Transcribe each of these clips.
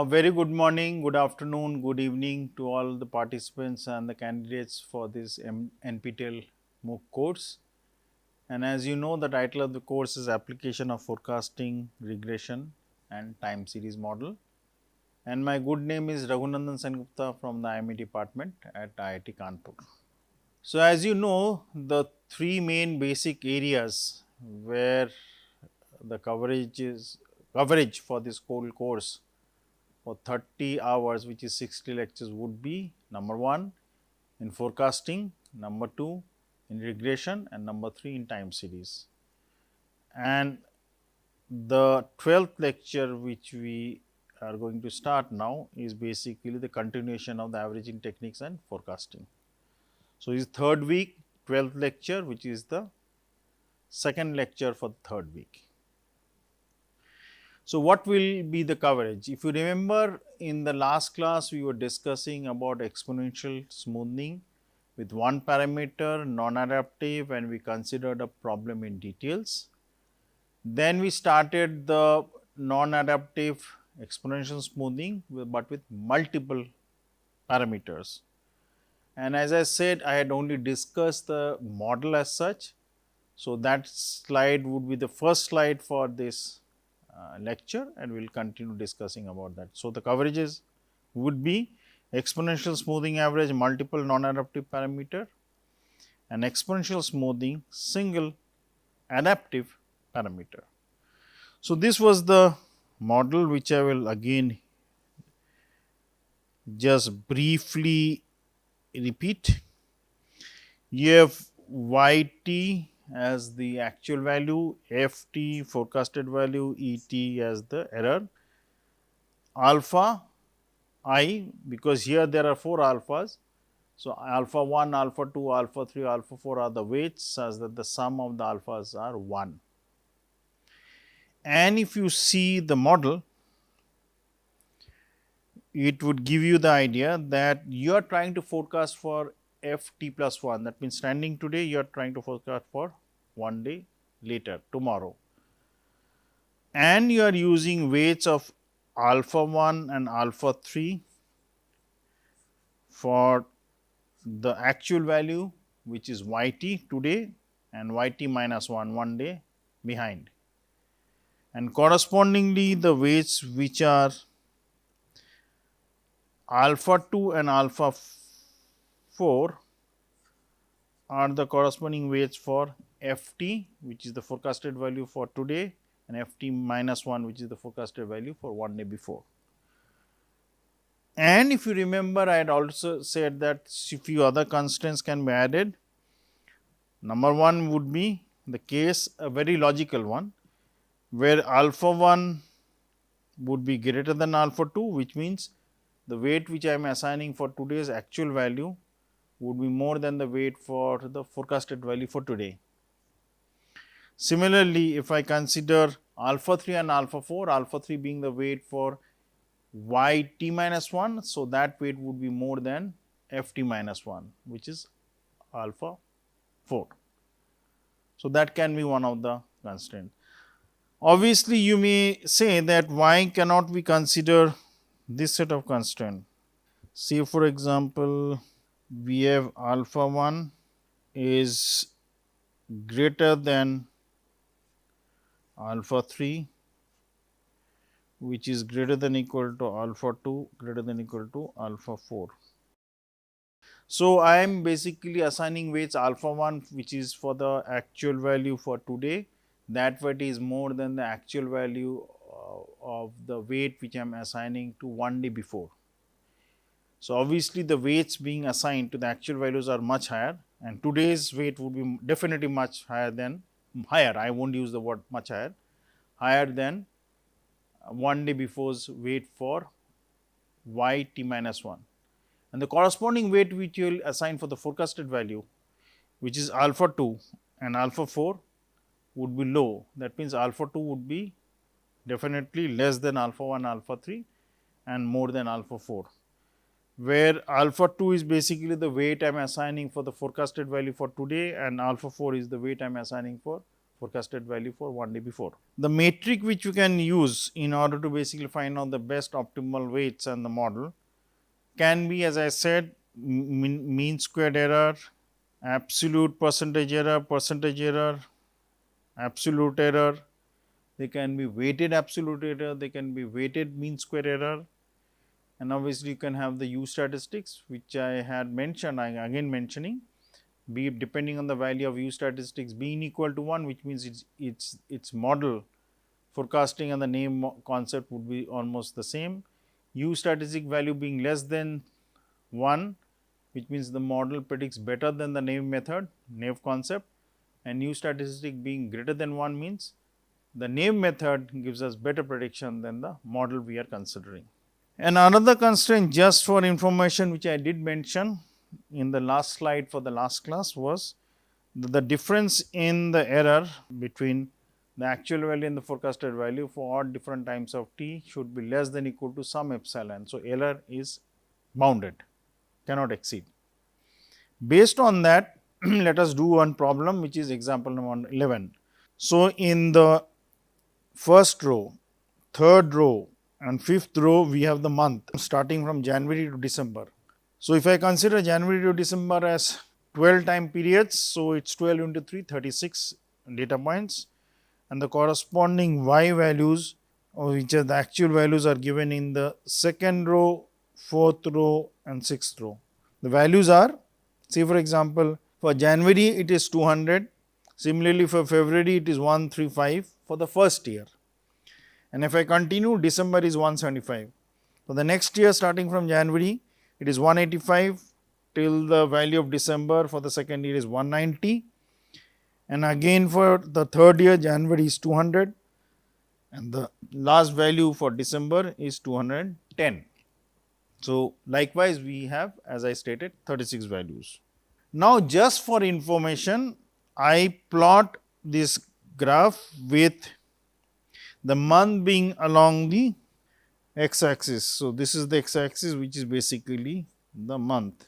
very good morning, good afternoon, good evening to all the participants and the candidates for this NPTEL MOOC course. And as you know, the title of the course is Application of Forecasting, Regression and Time Series Model. And my good name is Raghunandan Sengupta from the IME department at IIT Kanpur. So, as you know, the three main basic areas where the coverage for this whole course for 30 hours, which is 60 lectures, would be number 1 in forecasting, number 2 in regression and number 3 in time series. And the 12th lecture which we are going to start now is basically the continuation of the averaging techniques and forecasting. So, this third week 12th lecture, which is the second lecture for the third week. So, what will be the coverage? If you remember, in the last class we were discussing about exponential smoothing with one parameter, non-adaptive, and we considered a problem in details. Then we started the non-adaptive exponential smoothing but with multiple parameters. And as I said, I had only discussed the model as such. So, that slide would be the first slide for this lecture, and we will continue discussing about that. So, the coverages would be exponential smoothing average, multiple non-adaptive parameter, and exponential smoothing single adaptive parameter. So, this was the model which I will again just briefly repeat. You have YT as the actual value, FT forecasted value, ET as the error, alpha I, because here there are 4 alphas. So, alpha 1, alpha 2, alpha 3, alpha 4 are the weights such that the sum of the alphas are 1. And if you see the model, it would give you the idea that you are trying to forecast for FT plus 1, that means standing today you are trying to forecast for one day later, tomorrow, and you are using weights of alpha 1 and alpha 3 for the actual value, which is YT today, and YT minus 1 one day behind, and correspondingly the weights which are alpha 2 and alpha 4 are the corresponding weights for FT, which is the forecasted value for today, and FT minus 1, which is the forecasted value for one day before. And if you remember, I had also said that few other constants can be added. Number 1 would be the case, a very logical one, where alpha 1 would be greater than alpha 2, which means the weight which I am assigning for today's actual value would be more than the weight for the forecasted value for today. Similarly, if I consider alpha 3 and alpha 4, alpha 3 being the weight for YT minus 1, so that weight would be more than FT minus 1, which is alpha 4. So, that can be one of the constraints. Obviously, you may say that why cannot we consider this set of constraint? Say for example, we have alpha 1 is greater than alpha 3, which is greater than equal to alpha 2 greater than equal to alpha 4. So, I am basically assigning weights alpha 1, which is for the actual value for today, that weight is more than the actual value of the weight which I am assigning to one day before. So, obviously, the weights being assigned to the actual values are much higher, and today's weight would be definitely much higher than I will not use the word much higher than one day before's weight for YT minus 1. And the corresponding weight which you will assign for the forecasted value, which is alpha 2 and alpha 4, would be low. That means, alpha 2 would be definitely less than alpha 1, alpha 3 and more than alpha 4. Where alpha 2 is basically the weight I am assigning for the forecasted value for today, and alpha 4 is the weight I am assigning for forecasted value for 1 day before. The metric which you can use in order to basically find out the best optimal weights and the model can be, as I said, mean squared error, absolute percentage error, absolute error. They can be weighted absolute error, they can be weighted mean square error, and obviously you can have the U statistics, which I had mentioned. I am again mentioning, be depending on the value of U statistics being equal to 1, which means its model forecasting and the name concept would be almost the same. U statistic value being less than 1, which means the model predicts better than the naive method, naive concept, and U statistic being greater than 1 means the naive method gives us better prediction than the model we are considering. And another constraint, just for information, which I did mention in the last slide for the last class, was the difference in the error between the actual value and the forecasted value for all different times of t should be less than equal to some epsilon. So, error is bounded, cannot exceed. Based on that, let us do one problem, which is example number 11. So, in the first row, third row and fifth row, we have the month starting from January to December. So, if I consider January to December as 12 time periods, so it is 12 into 3, 36 data points, and the corresponding y values, which are the actual values, are given in the second row, fourth row and sixth row. The values are, say for example, for January it is 200, similarly for February it is 135 for the first year, and if I continue, December is 175. For the next year, starting from January, it is 185 till the value of December for the second year is 190, and again for the third year, January is 200 and the last value for December is 210. So, likewise we have, as I stated, 36 values. Now, just for information, I plot this graph with the month being along the x axis. So, this is the x axis, which is basically the month.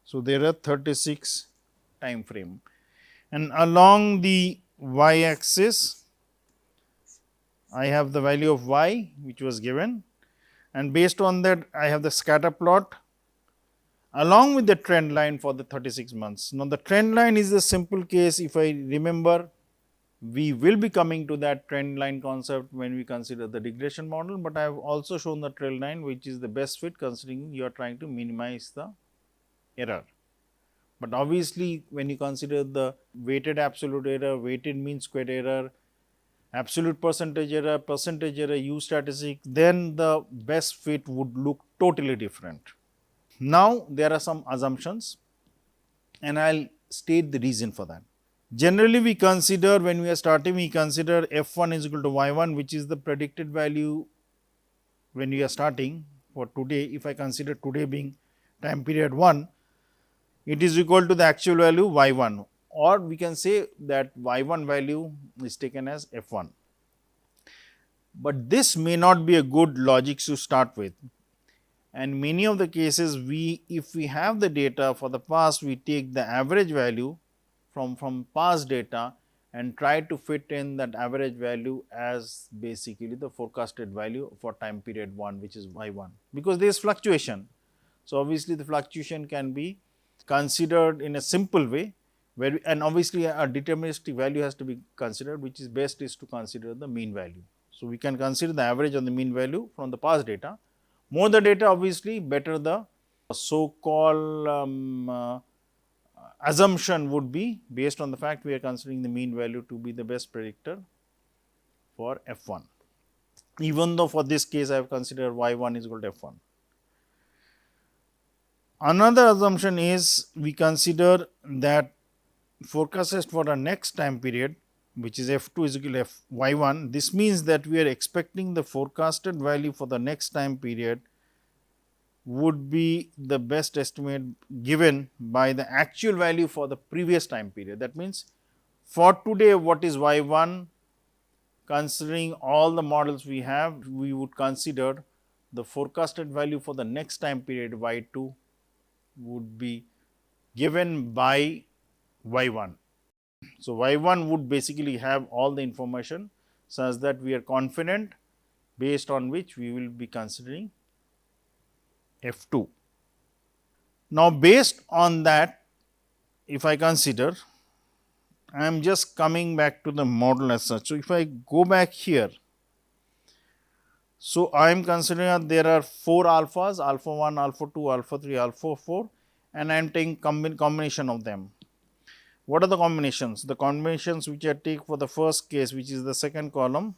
So, there are 36 time frame, and along the y axis I have the value of y which was given, and based on that I have the scatter plot along with the trend line for the 36 months. Now, the trend line is a simple case. If I remember, we will be coming to that trend line concept when we consider the regression model, but I have also shown the trend line, which is the best fit considering you are trying to minimize the error. But obviously, when you consider the weighted absolute error, weighted mean squared error, absolute percentage error, U statistic, then the best fit would look totally different. Now, there are some assumptions and I will state the reason for that. Generally, we consider, when we are starting, we consider f1 is equal to y1, which is the predicted value when we are starting for today. If I consider today being time period 1, it is equal to the actual value y1, or we can say that y1 value is taken as f1. But this may not be a good logic to start with, and many of the cases if we have the data for the past, we take the average value from past data and try to fit in that average value as basically the forecasted value for time period 1, which is y1, because there is fluctuation. So, obviously, the fluctuation can be considered in a simple way, where and obviously a deterministic value has to be considered, which is best is to consider the mean value. So, we can consider the average on the mean value from the past data. More the data, obviously better the so called assumption would be, based on the fact we are considering the mean value to be the best predictor for f1, even though for this case I have considered y1 is equal to f1. Another assumption is, we consider that forecast for the next time period, which is f2 is equal to y1. This means that we are expecting the forecasted value for the next time period would be the best estimate given by the actual value for the previous time period. That means, for today what is y1, considering all the models we have, we would consider the forecasted value for the next time period y2 would be given by y1. So, y1 would basically have all the information such that we are confident, based on which we will be considering f2. Now, based on that, if I consider, I am just coming back to the model as such. So, if I go back here, so I am considering that there are 4 alphas, alpha 1, alpha 2, alpha 3, alpha 4, and I am taking combination of them. What are the combinations? The combinations which I take for the first case, which is the second column,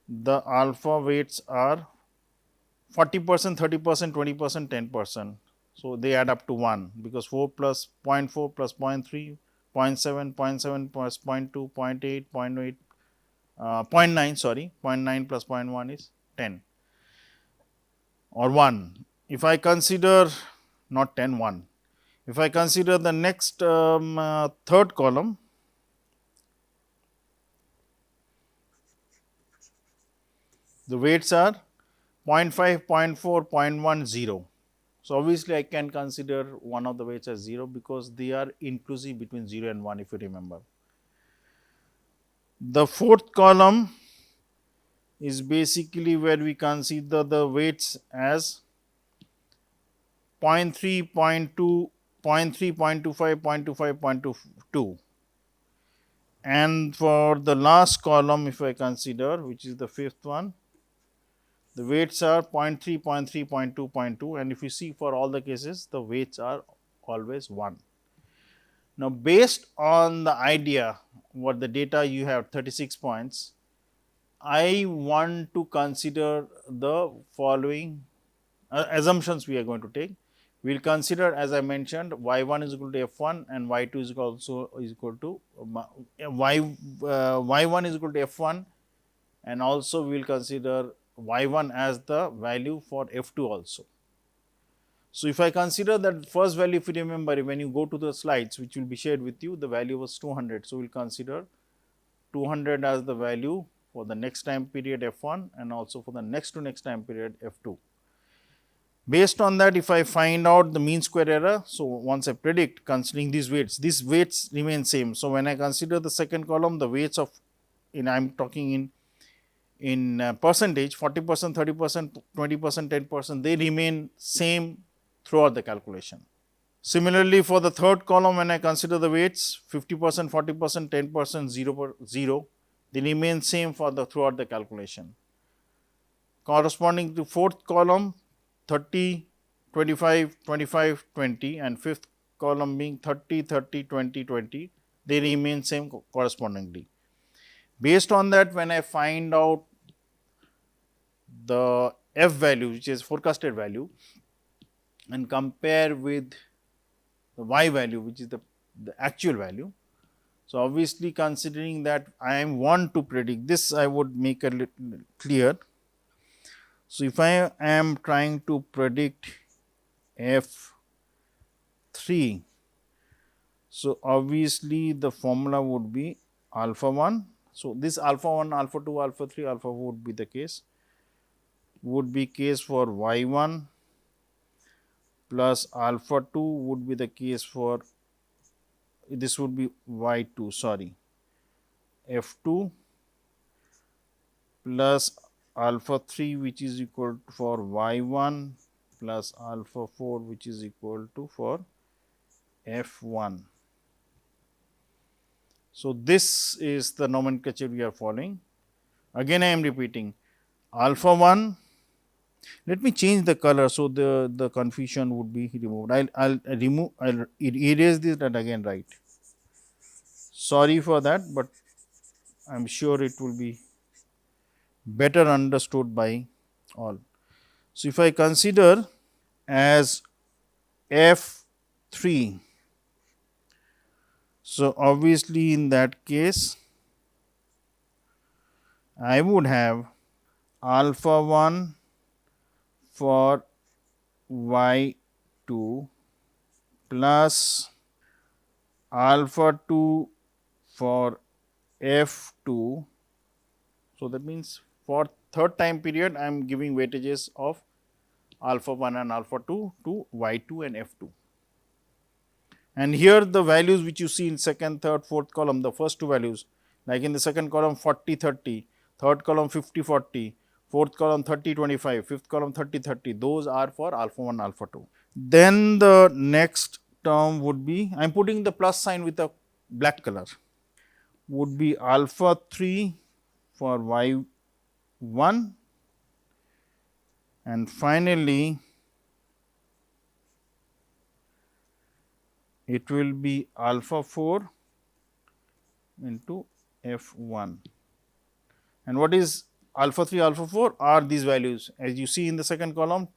the alpha weights are 40%, 30%, 20%, 10%. So, they add up to 1, because 4 plus 0.4 plus 0.3, 0.7, 0.7 plus 0.2, 0.8, 0.8, 0.9, sorry, 0.9 plus 0.1 is 10 or 1. If I consider not 10, 1. If I consider the next third column, the weights are 0.5, 0.4, 0.1, 0. So, obviously, I can consider one of the weights as 0, because they are inclusive between 0 and 1, if you remember. The fourth column is basically where we consider the weights as 0.3, 0.2, 0.3, 0.25, 0.25, 0.22. And for the last column, if I consider, which is the fifth one, the weights are 0.3, 0.3, 0.2, 0.2, and if you see for all the cases, the weights are always 1. Now, based on the idea what the data you have 36 points, I want to consider the following assumptions we are going to take. We will consider, as I mentioned, y1 is equal to f1 and y2 is also is equal to y1 is equal to f1, and also we will consider y1 as the value for f2 also. So, if I consider that first value, if you remember, when you go to the slides which will be shared with you, the value was 200. So, we will consider 200 as the value for the next time period f1 and also for the next to next time period f2. Based on that, if I find out the mean square error, so once I predict considering these weights remain same. So, when I consider the second column, the weights of I am talking in percentage, 40%, 30%, 20%, 10%, they remain same throughout the calculation. Similarly, for the third column, when I consider the weights 50%, 40%, 10%, 0, they remain same for the throughout the calculation. Corresponding to fourth column, 30, 25, 25, 20, and fifth column being 30, 30, 20, 20, they remain same correspondingly. Based on that, when I find out the f value, which is forecasted value, and compare with the y value, which is the actual value. So, obviously, considering that I want to predict this, I would make a little clear. So, if I am trying to predict f3, so obviously, the formula would be alpha 1. So, this alpha 1, alpha 2, alpha 3, alpha 4 would be the case, would be case for y1 plus alpha 2 would be the case for, this would be y2, sorry, f2 plus alpha 3 which is equal to for y1 plus alpha 4 which is equal to for f1. So, this is the nomenclature we are following. Again I am repeating, alpha 1, let me change the color. So, the confusion would be removed. I'll remove, I'll erase this and again write. Sorry for that, but I am sure it will be better understood by all. So, if I consider as f3, so obviously in that case I would have alpha 1 for y2 plus alpha 2 for f2. So, that means for third time period I am giving weightages of alpha 1 and alpha 2 to y2 and f2. And here the values which you see in second, third, fourth column, the first two values, like in the second column 40, 30, third column 50, 40, fourth column 30, 25, fifth column 30, 30, those are for alpha 1, alpha 2. Then the next term would be, I am putting the plus sign with a black color, would be alpha 3 for y 1, and finally it will be alpha 4 into f 1. And what is alpha 3, alpha 4 are these values, as you see in the second column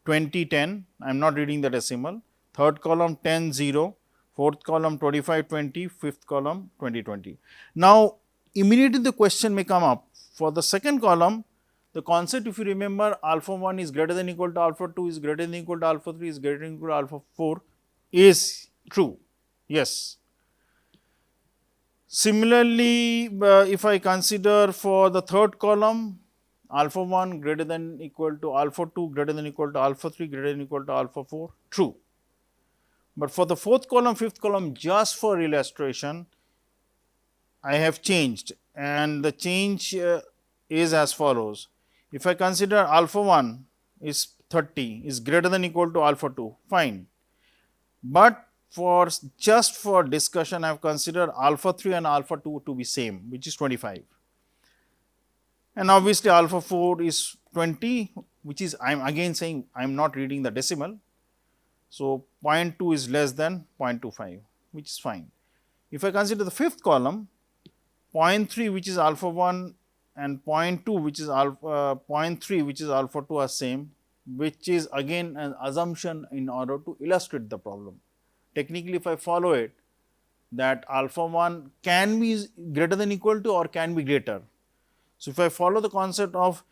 20, 10, I am not reading the decimal, third column 10, 0, fourth column 25, 20, fifth column 20, 20. Now, immediately the question may come up, for the second column, the concept, if you remember, alpha 1 is greater than equal to alpha 2 is greater than equal to alpha 3 is greater than equal to alpha 4 is true, yes. Similarly, if I consider for the third column, alpha 1 greater than equal to alpha 2 greater than equal to alpha 3 greater than equal to alpha 4, true. But for the fourth column, fifth column, just for illustration, I have changed, and the change is as follows. If I consider alpha 1 is 30 is greater than equal to alpha 2, fine. But for just for discussion, I have considered alpha 3 and alpha 2 to be same, which is 25. And obviously, alpha 4 is 20, which is, I am again saying I am not reading the decimal. So, 0.2 is less than 0.25, which is fine. If I consider the fifth column, 0.3 which is alpha 1 and 0.2 which is alpha 0.3 which is alpha 2 are same, which is again an assumption in order to illustrate the problem. Technically, if I follow it, that alpha 1 can be greater than equal to or can be greater. So, if I follow the concept of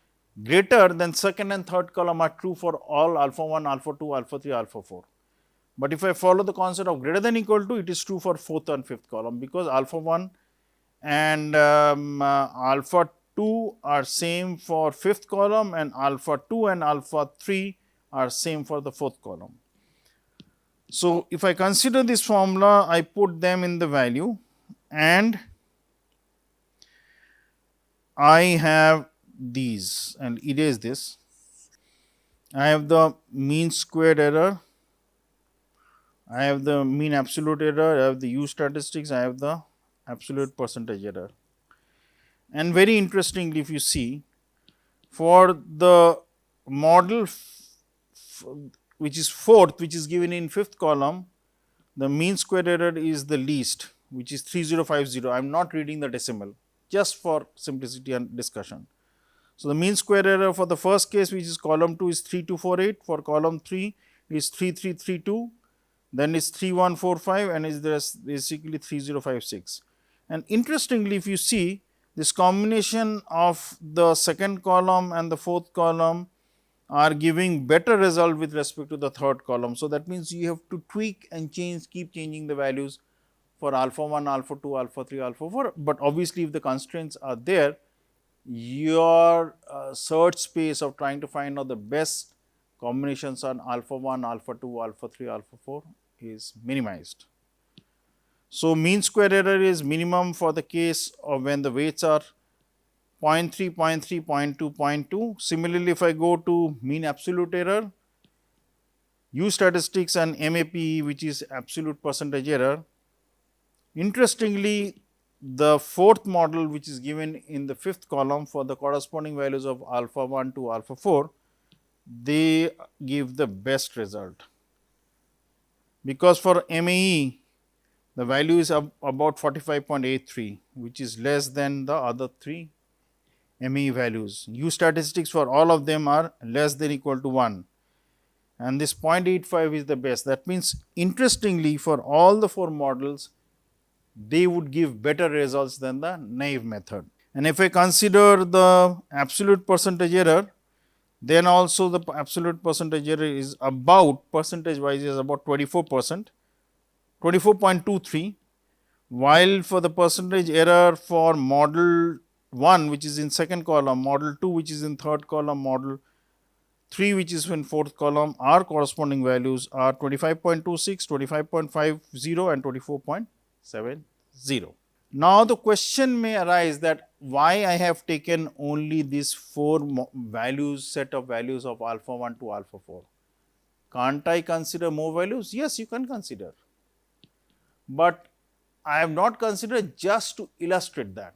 greater, then second and third column are true for all alpha 1, alpha 2, alpha 3, alpha 4. But if I follow the concept of greater than equal to, it is true for fourth and fifth column, because alpha 1 and alpha 2 are same for fifth column and alpha 2 and alpha 3 are same for the fourth column. So, if I consider this formula, I put them in the value and I have these and erase this. I have the mean squared error, I have the mean absolute error, I have the U statistics, I have the absolute percentage error. And very interestingly, if you see, for the model which is fourth, which is given in fifth column, the mean square error is the least, which is 3050. I am not reading the decimal, just for simplicity and discussion. So, the mean square error for the first case, which is column 2, is 3248, for column 3 is 3332, then is 3145 and is basically 3056. And interestingly, if you see, this combination of the second column and the fourth column are giving better result with respect to the third column. So, that means you have to tweak and change, keep changing the values for alpha 1, alpha 2, alpha 3, alpha 4, but obviously, if the constraints are there, your search space of trying to find out the best combinations on alpha 1, alpha 2, alpha 3, alpha 4 is minimized. So, mean square error is minimum for the case of when the weights are 0.3, 0.3, 0.2, 0.2. Similarly, if I go to mean absolute error, U statistics and MAPE, which is absolute percentage error. Interestingly, the fourth model, which is given in the fifth column for the corresponding values of alpha 1 to alpha 4, they give the best result, because for MAE, the value is about 45.83, which is less than the other three MAE values. U statistics for all of them are less than equal to 1, and this 0.85 is the best. That means, interestingly, for all the four models, they would give better results than the naive method. And if I consider the absolute percentage error, then also the absolute percentage error is about, percentage wise, is about 24%, 24.23, while for the percentage error for model 1, which is in second column, model 2, which is in third column, model 3 which is in fourth column, our corresponding values are 25.26, 25.50 and 24.70. Now, the question may arise that why I have taken only these 4 values, set of values of alpha 1 to alpha 4. Can't I consider more values? Yes, you can consider, but I have not considered just to illustrate that.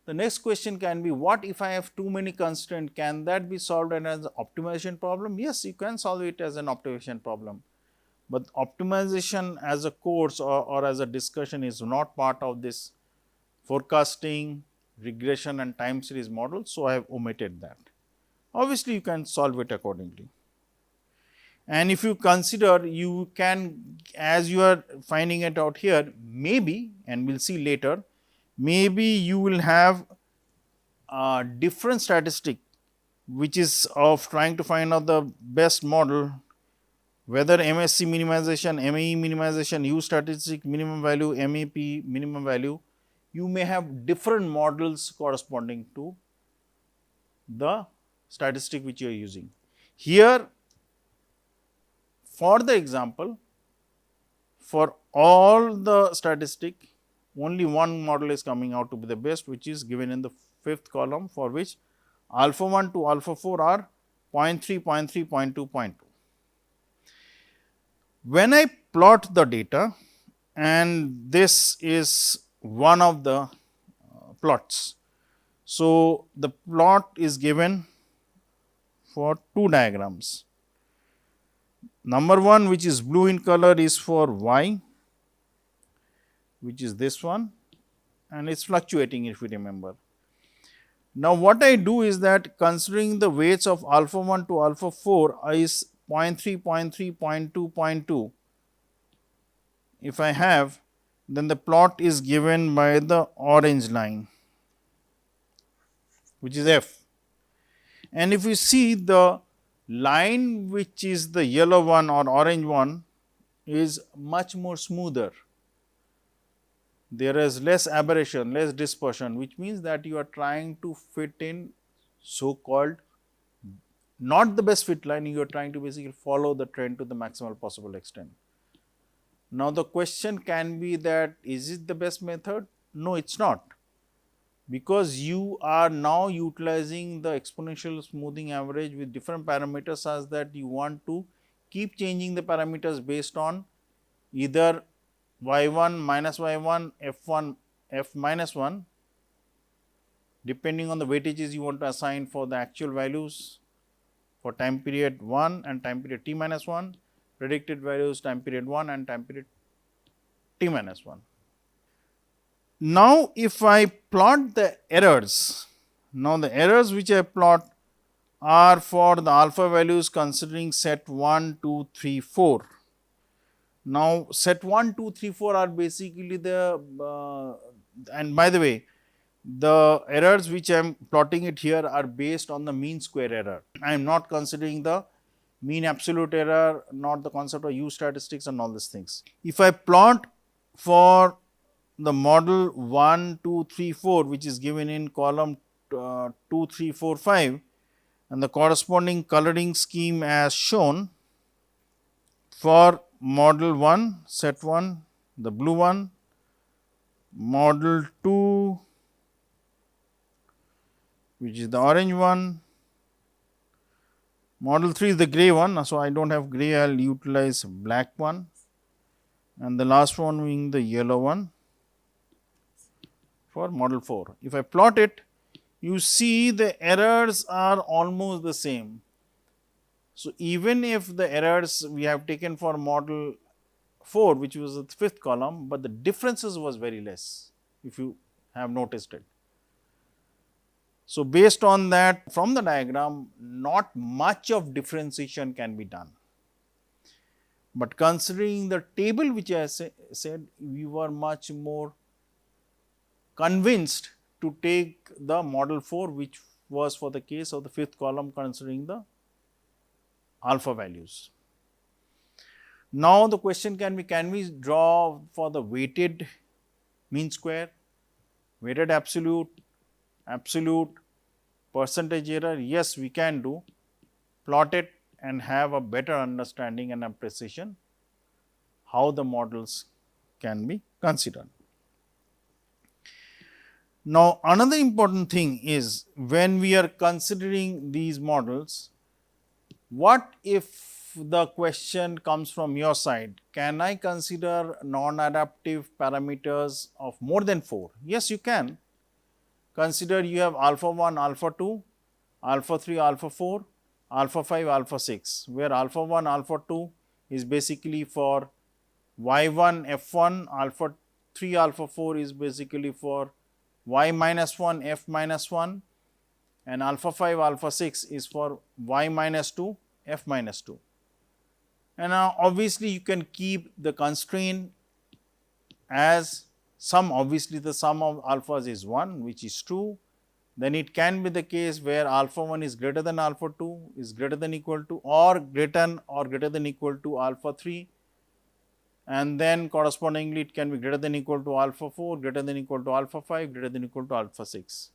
The next question can be, what if I have too many constraints? Can that be solved as an optimization problem? Yes, you can solve it as an optimization problem, but optimization as a course or as a discussion is not part of this forecasting, regression and time series model. So, I have omitted that. Obviously, you can solve it accordingly. And if you consider, you can, as you are finding it out here, maybe, and we will see later, maybe you will have a different statistic which is of trying to find out the best model, whether MSC minimization, MAE minimization, U statistic minimum value, MAP minimum value, you may have different models corresponding to the statistic which you are using. Here, for the example, for all the statistic, only one model is coming out to be the best, which is given in the 5th column, for which alpha 1 to alpha 4 are 0.3, 0.3, 0.2, 0.2. When I plot the data, and this is one of the plots. So, the plot is given for 2 diagrams. Number 1, which is blue in color, is for y, which is this one, and it is fluctuating, if you remember. Now, what I do is that, considering the weights of alpha 1 to alpha 4 is 0.3, 0.3, 0.2, 0.2, if I have, then the plot is given by the orange line, which is f. And if you see, the line which is the yellow one or orange one is much more smoother. There is less aberration, less dispersion, which means that you are trying to fit in so called not the best fit line, you are trying to basically follow the trend to the maximal possible extent. Now, the question can be that, is it the best method? No, it is not, because you are now utilizing the exponential smoothing average with different parameters, such that you want to keep changing the parameters based on either y1 minus y1, f1, f minus 1, depending on the weightages you want to assign for the actual values for time period 1 and time period t minus 1, predicted values time period 1 and time period t minus 1. Now, if I plot the errors, now the errors which I plot are for the alpha values considering set 1, 2, 3, 4. Now, set 1, 2, 3, 4 are basically the and by the way, the errors which I am plotting it here are based on the mean square error. I am not considering the mean absolute error, not the concept of U statistics and all these things. If I plot for the model 1, 2, 3, 4, which is given in column 2, 3, 4, 5, and the corresponding coloring scheme as shown for model 1, set 1, the blue one, model 2, which is the orange one, model 3 is the gray one. So, I do not have gray, I will utilize black one, and the last one being the yellow one for model 4. If I plot it, you see the errors are almost the same. So, even if the errors we have taken for model 4, which was the 5th column, but the differences was very less, if you have noticed it. So, based on that, from the diagram, not much of differentiation can be done. But considering the table which I said, we were much more convinced to take the model 4, which was for the case of the 5th column considering the alpha values. Now, the question can we draw for the weighted mean square, weighted absolute, absolute, percentage error? Yes, we can do. plot it and have a better understanding and appreciation how the models can be considered. Now, another important thing is when we are considering these models, what if the question comes from your side, can I consider non-adaptive parameters of more than 4? Yes, you can. Consider you have alpha 1, alpha 2, alpha 3, alpha 4, alpha 5, alpha 6, where alpha 1, alpha 2 is basically for y 1 f 1, alpha 3, alpha 4 is basically for y minus 1 f minus 1, and alpha 5, alpha 6 is for y minus 2 f minus 2. And now obviously you can keep the constraint as sum, obviously the sum of alphas is 1, which is true. Then it can be the case where alpha 1 is greater than alpha 2 is greater than equal to or greater than equal to alpha 3, and then correspondingly it can be greater than equal to alpha 4, greater than equal to alpha 5, greater than equal to alpha 6.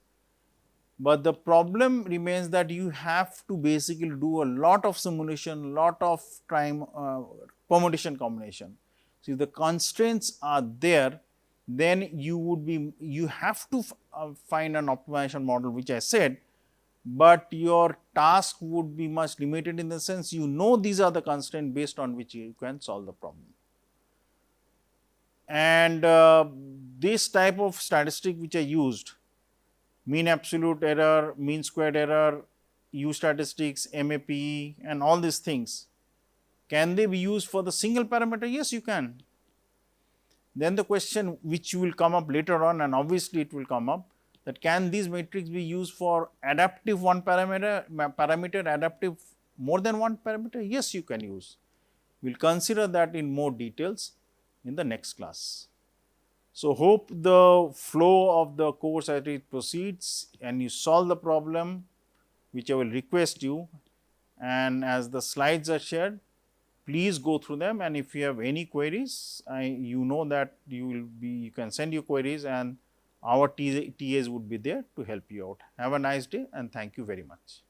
But the problem remains that you have to basically do a lot of simulation, lot of time permutation combination. So, if the constraints are there, then you have to find an optimization model, which I said, but your task would be much limited in the sense you know these are the constraints based on which you can solve the problem. And this type of statistic which I used, mean absolute error, mean squared error, U statistics, MAPE and all these things, can they be used for the single parameter? Yes, you can. Then the question which will come up later on, and obviously it will come up, that can these metrics be used for adaptive one parameter, adaptive more than one parameter? Yes, you can use. We will consider that in more details in the next class. So, hope the flow of the course as it proceeds and you solve the problem which I will request you, and as the slides are shared, please go through them, and if you have any queries, you know that you can send your queries and our TAs would be there to help you out. Have a nice day and thank you very much.